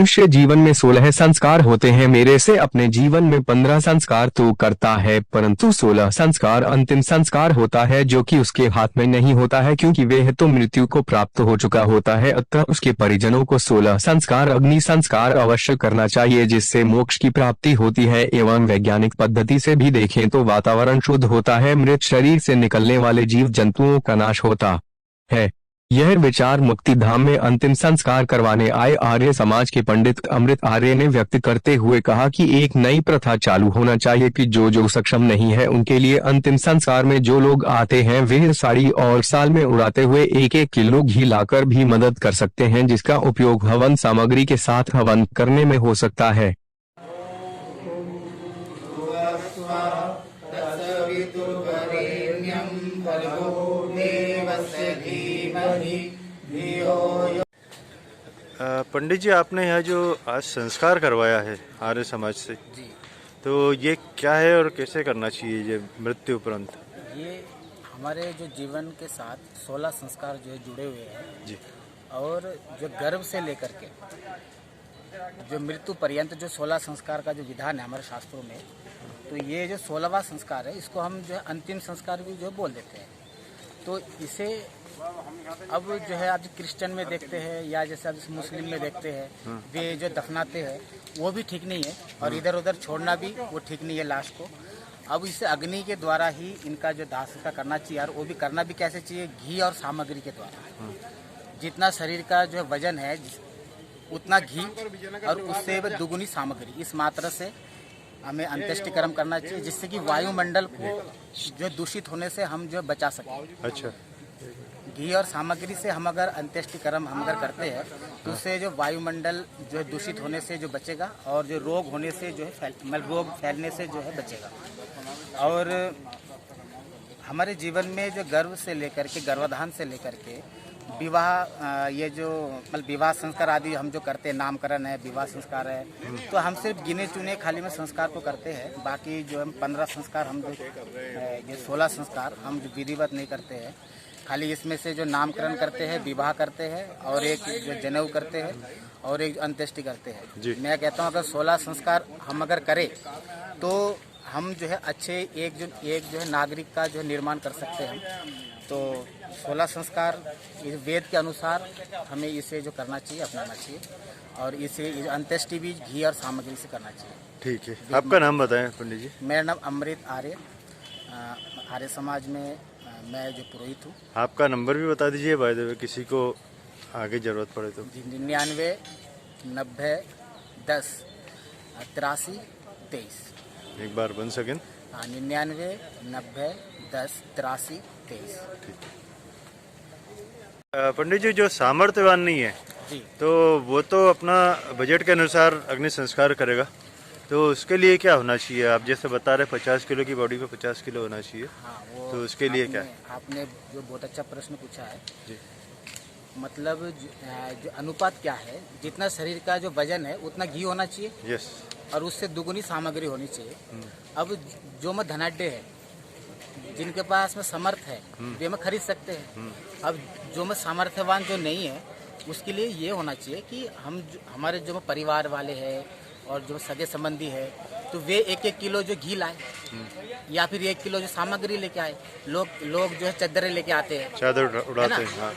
मनुष्य जीवन में 16 संस्कार होते हैं। मेरे से अपने जीवन में 15 संस्कार तो करता है, परंतु 16 संस्कार अंतिम संस्कार होता है जो कि उसके हाथ में नहीं होता है, क्योंकि वह तो मृत्यु को प्राप्त हो चुका होता है। अतः उसके परिजनों को 16 संस्कार अग्नि संस्कार अवश्य करना चाहिए, जिससे मोक्ष की प्राप्ति होती है। एवं वैज्ञानिक पद्धति से भी देखें तो वातावरण शुद्ध होता है, मृत शरीर से निकलने वाले जीव जंतुओं का नाश होता है। यह विचार मुक्ति धाम में अंतिम संस्कार करवाने आए आर्य समाज के पंडित अमृत आर्य ने व्यक्त करते हुए कहा कि एक नई प्रथा चालू होना चाहिए कि जो सक्षम नहीं है उनके लिए अंतिम संस्कार में जो लोग आते हैं वे साड़ी और साल में उड़ाते हुए 1-1 किलो घी लाकर भी मदद कर सकते हैं, जिसका उपयोग हवन सामग्री के साथ हवन करने में हो सकता है। पंडित जी, आपने यहाँ जो आज संस्कार करवाया है आर्य समाज से जी, तो ये क्या है और कैसे करना चाहिए ये मृत्यु उपरांत? ये हमारे जो जीवन के साथ 16 संस्कार जो है जुड़े हुए हैं जी, और जो गर्भ से लेकर के जो मृत्यु पर्यंत जो 16 संस्कार का जो विधान है हमारे शास्त्रों में, तो ये जो 16वां संस्कार है इसको हम जो है अंतिम संस्कार भी जो बोल देते हैं। तो इसे अब जो है आप क्रिश्चियन में देखते हैं या जैसे आप मुस्लिम में देखते हैं, वे जो दफनाते हैं वो भी ठीक नहीं है और इधर उधर छोड़ना भी वो ठीक नहीं है लाश को। अब इसे अग्नि के द्वारा ही इनका जो दाह संस्कार करना चाहिए, और वो भी करना भी कैसे चाहिए, घी और सामग्री के द्वारा। जितना शरीर का जो वजन है उतना घी और उससे दुगुनी सामग्री, इस मात्रा से हमें अंत्येष्टि कर्म करना चाहिए, जिससे कि वायुमंडल को जो दूषित होने से हम जो बचा सकें। अच्छा, घी और सामग्री से हम अगर अंत्येष्टि कर्म हम अगर करते हैं तो उससे जो वायुमंडल जो है दूषित होने से जो बचेगा, और जो रोग होने से जो है रोग फैलने से जो है बचेगा। और हमारे जीवन में जो गर्भ से लेकर के गर्भाधान से लेकर के विवाह, ये जो मतलब विवाह संस्कार आदि हम जो करते हैं, नामकरण है, विवाह संस्कार है, तो हम सिर्फ गिने चुने खाली में संस्कार को करते हैं। बाकी जो हम 15 संस्कार हम जो ये 16 संस्कार हम जो विधिवत नहीं करते हैं। खाली इसमें से जो नामकरण करते हैं, विवाह करते हैं, और एक जो जनेऊ करते हैं, और एक अंत्येष्टि करते हैं। मैं कहता हूँ अगर 16 संस्कार हम अगर करें तो हम जो है अच्छे एक जो है नागरिक का जो निर्माण कर सकते हैं। तो 16 संस्कार वेद के अनुसार हमें इसे जो करना चाहिए, अपनाना चाहिए, और इसे अंत्येष्टि भी घी और सामग्री से करना चाहिए। ठीक है, आपका नाम बताएं पंडित जी। मेरा नाम अमृत आर्य, आर्य समाज में मैं जो पुरोहित हूँ। आपका नंबर भी बता दीजिए बाय द वे, किसी को आगे जरूरत पड़े तो। 99 90 10 83 23। एक बार 1 सेकेंड। 99 90 10 83 23। पंडित जी, जो सामर्थ्यवान नहीं है जी, तो वो तो अपना बजट के अनुसार अग्नि संस्कार करेगा, तो उसके लिए क्या होना चाहिए? आप जैसे बता रहे 50 किलो की बॉडी पे 50 किलो होना चाहिए। हाँ, तो उसके लिए क्या? आपने जो बहुत अच्छा प्रश्न पूछा है जी। मतलब जो अनुपात क्या है, जितना शरीर का जो वजन है उतना घी होना चाहिए। यस। और उससे दुगुनी सामग्री होनी चाहिए। अब जो में धनाढ्य है, जिनके पास में समर्थ है, वे में खरीद सकते हैं। अब जो में सामर्थ्यवान जो नहीं है, उसके लिए ये होना चाहिए कि हमारे जो परिवार वाले हैं और जो सगे संबंधी है, तो वे 1-1 किलो जो घी लाए, या फिर 1 किलो जो सामग्री लेके आए। लोग जो है चादरें लेके आते हैं, चादर उड़ाते हैं। हाँ।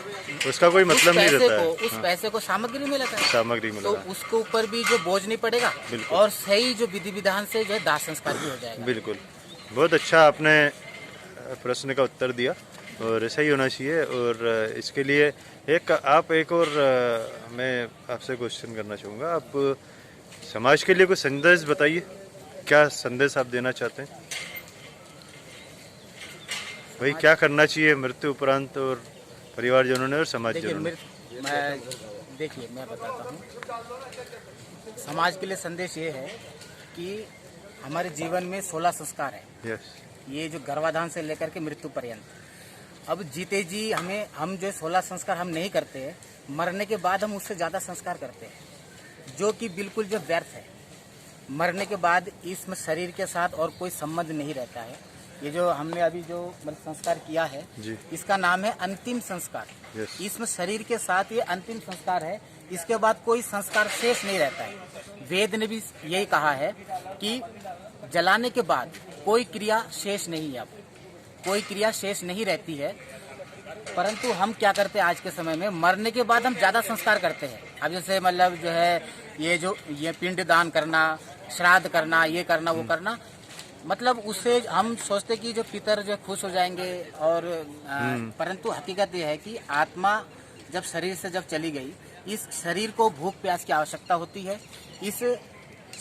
उसका कोई मतलब नहीं रहता है। उस पैसे को सामग्री में लगता है, सामग्री में तो उसके ऊपर भी जो बोझ नहीं पड़ेगा, और सही जो विधि विधान से जो है दाह संस्कार भी हो जाएगा। बिल्कुल, बहुत अच्छा आपने प्रश्न का उत्तर दिया, और ऐसा ही होना चाहिए। और इसके लिए एक और मैं आपसे क्वेश्चन करना चाहूँगा। आप समाज के लिए कुछ संदेश बताइए, क्या संदेश आप देना चाहते हैं? भाई क्या करना चाहिए मृत्यु उपरांत, और परिवारजनों ने और समाजजनों ने? मैं बताता हूँ। समाज के लिए संदेश ये है कि हमारे जीवन में 16 संस्कार है। यस। ये जो गर्भाधान से लेकर के मृत्यु पर्यंत, अब जीते जी हम जो 16 संस्कार हम नहीं करते हैं, मरने के बाद हम उससे ज़्यादा संस्कार करते हैं, जो कि बिल्कुल जो व्यर्थ है। मरने के बाद इसमें शरीर के साथ और कोई संबंध नहीं रहता है। ये जो हमने अभी जो संस्कार किया है, इसका नाम है अंतिम संस्कार। इसमें शरीर के साथ ये अंतिम संस्कार है, इसके बाद कोई संस्कार शेष नहीं रहता है। वेद ने भी यही कहा है कि जलाने के बाद कोई क्रिया शेष नहीं है, अब कोई क्रिया शेष नहीं रहती है। परंतु हम क्या करते हैं आज के समय में, मरने के बाद हम ज्यादा संस्कार करते हैं। अब जैसे मतलब जो है ये पिंड दान करना, श्राद्ध करना, ये करना वो करना, मतलब उससे हम सोचते कि जो पितर जो खुश हो जाएंगे। और परंतु हकीकत ये है कि आत्मा जब शरीर से जब चली गई, इस शरीर को भूख प्यास की आवश्यकता होती है। इस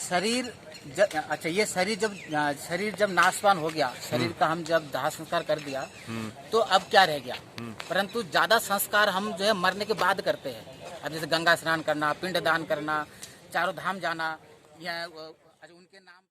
शरीर ये शरीर जब नाशवान हो गया, शरीर का हम जब दाह संस्कार कर दिया, तो अब क्या रह गया। परंतु ज्यादा संस्कार हम जो है मरने के बाद करते हैं। अब जैसे गंगा स्नान करना, पिंड दान करना, चारों धाम जाना, या उनके नाम